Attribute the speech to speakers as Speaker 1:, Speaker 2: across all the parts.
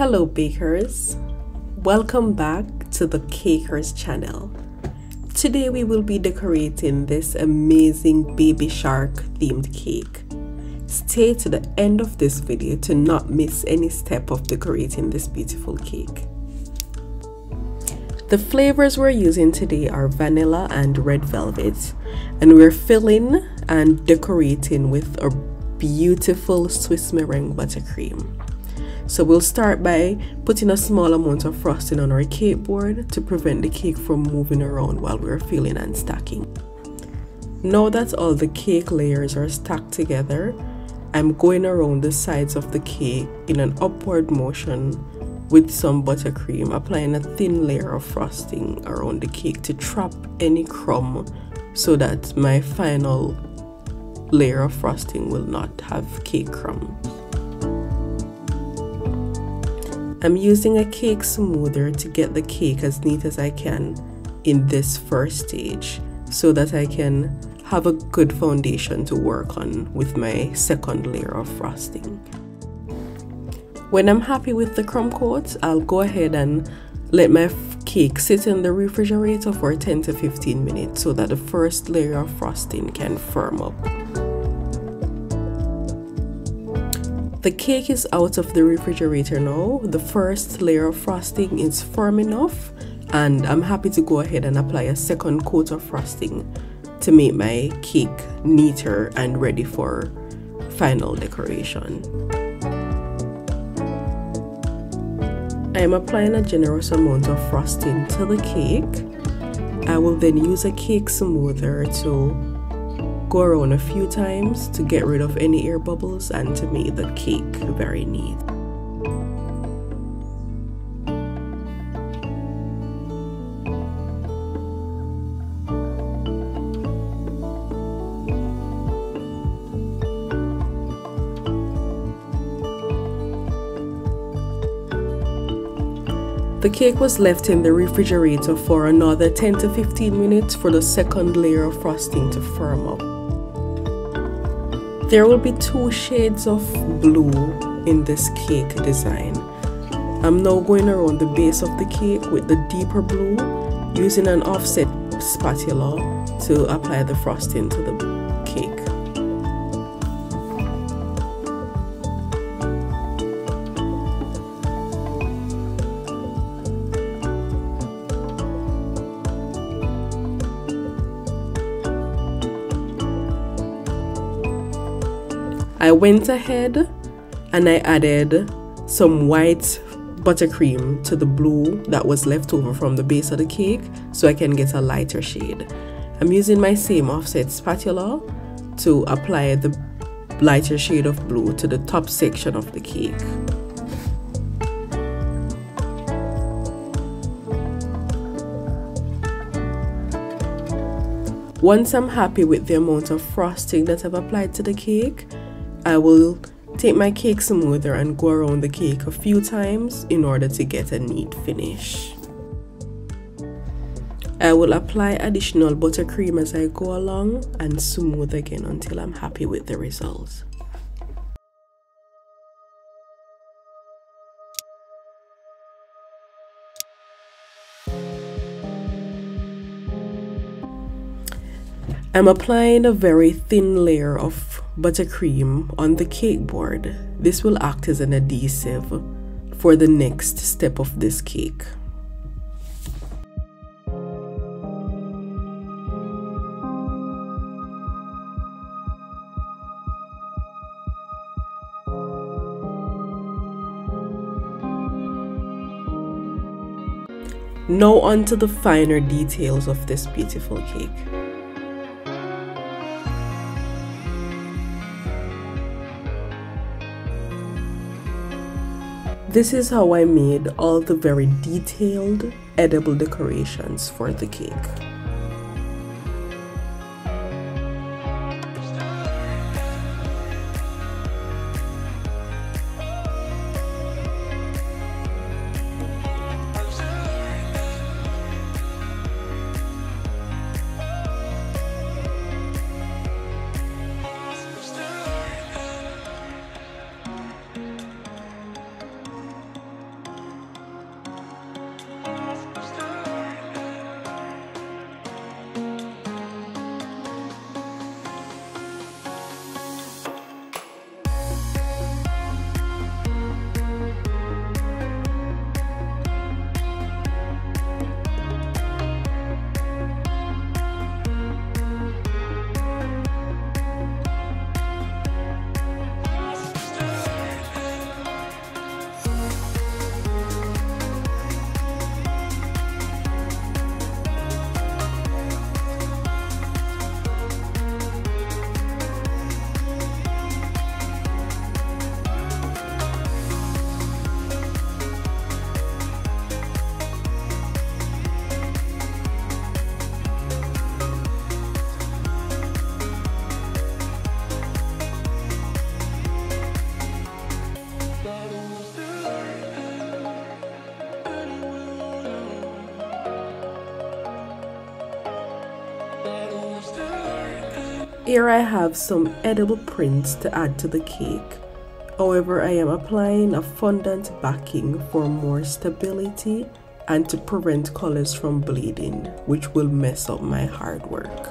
Speaker 1: Hello bakers, welcome back to the Cakers channel. Today we will be decorating this amazing baby shark themed cake. Stay to the end of this video to not miss any step of decorating this beautiful cake. The flavors we're using today are vanilla and red velvet, and we're filling and decorating with a beautiful Swiss meringue buttercream. So we'll start by putting a small amount of frosting on our cake board to prevent the cake from moving around while we're filling and stacking. Now that all the cake layers are stacked together, I'm going around the sides of the cake in an upward motion with some buttercream, applying a thin layer of frosting around the cake to trap any crumb so that my final layer of frosting will not have cake crumbs. I'm using a cake smoother to get the cake as neat as I can in this first stage so that I can have a good foundation to work on with my second layer of frosting. When I'm happy with the crumb coat, I'll go ahead and let my cake sit in the refrigerator for 10 to 15 minutes so that the first layer of frosting can firm up. The cake is out of the refrigerator now. The first layer of frosting is firm enough, and I'm happy to go ahead and apply a second coat of frosting to make my cake neater and ready for final decoration. I am applying a generous amount of frosting to the cake. I will then use a cake smoother to go around a few times to get rid of any air bubbles and to make the cake very neat. The cake was left in the refrigerator for another 10 to 15 minutes for the second layer of frosting to firm up. There will be two shades of blue in this cake design. I'm now going around the base of the cake with the deeper blue, using an offset spatula to apply the frosting to the cake. I went ahead and I added some white buttercream to the blue that was left over from the base of the cake so I can get a lighter shade. I'm using my same offset spatula to apply the lighter shade of blue to the top section of the cake. Once I'm happy with the amount of frosting that I've applied to the cake, I will take my cake smoother and go around the cake a few times in order to get a neat finish. I will apply additional buttercream as I go along and smooth again until I'm happy with the results. I'm applying a very thin layer of buttercream on the cake board. This will act as an adhesive for the next step of this cake. Now on to the finer details of this beautiful cake. This is how I made all the very detailed edible decorations for the cake. Here I have some edible prints to add to the cake. However, I am applying a fondant backing for more stability and to prevent colors from bleeding, which will mess up my hard work.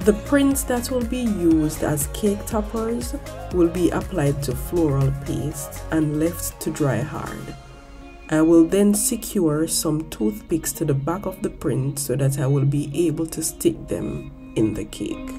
Speaker 1: The prints that will be used as cake toppers will be applied to floral paste and left to dry hard. I will then secure some toothpicks to the back of the print so that I will be able to stick them in the cake.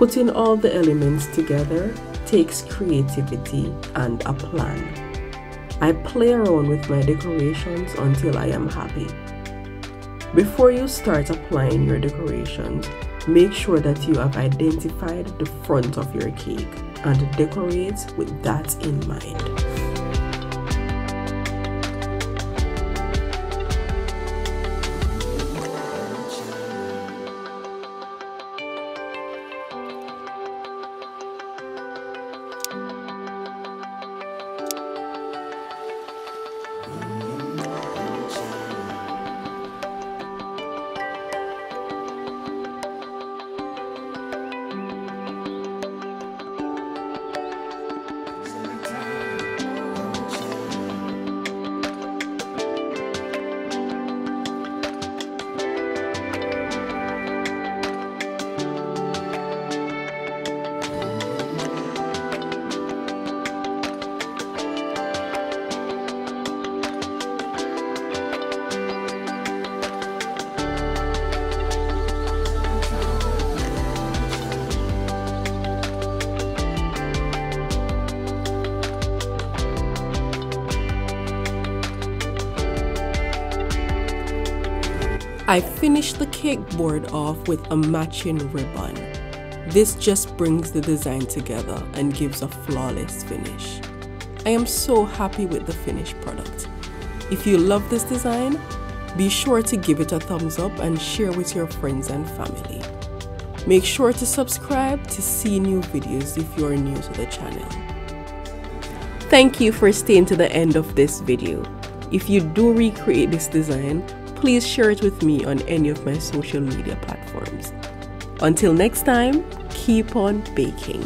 Speaker 1: Putting all the elements together takes creativity and a plan. I play around with my decorations until I am happy. Before you start applying your decorations, make sure that you have identified the front of your cake and decorate with that in mind. I finished the cake board off with a matching ribbon. This just brings the design together and gives a flawless finish. I am so happy with the finished product. If you love this design, be sure to give it a thumbs up and share with your friends and family. Make sure to subscribe to see new videos if you are new to the channel. Thank you for staying to the end of this video. If you do recreate this design, please share it with me on any of my social media platforms. Until next time, keep on baking.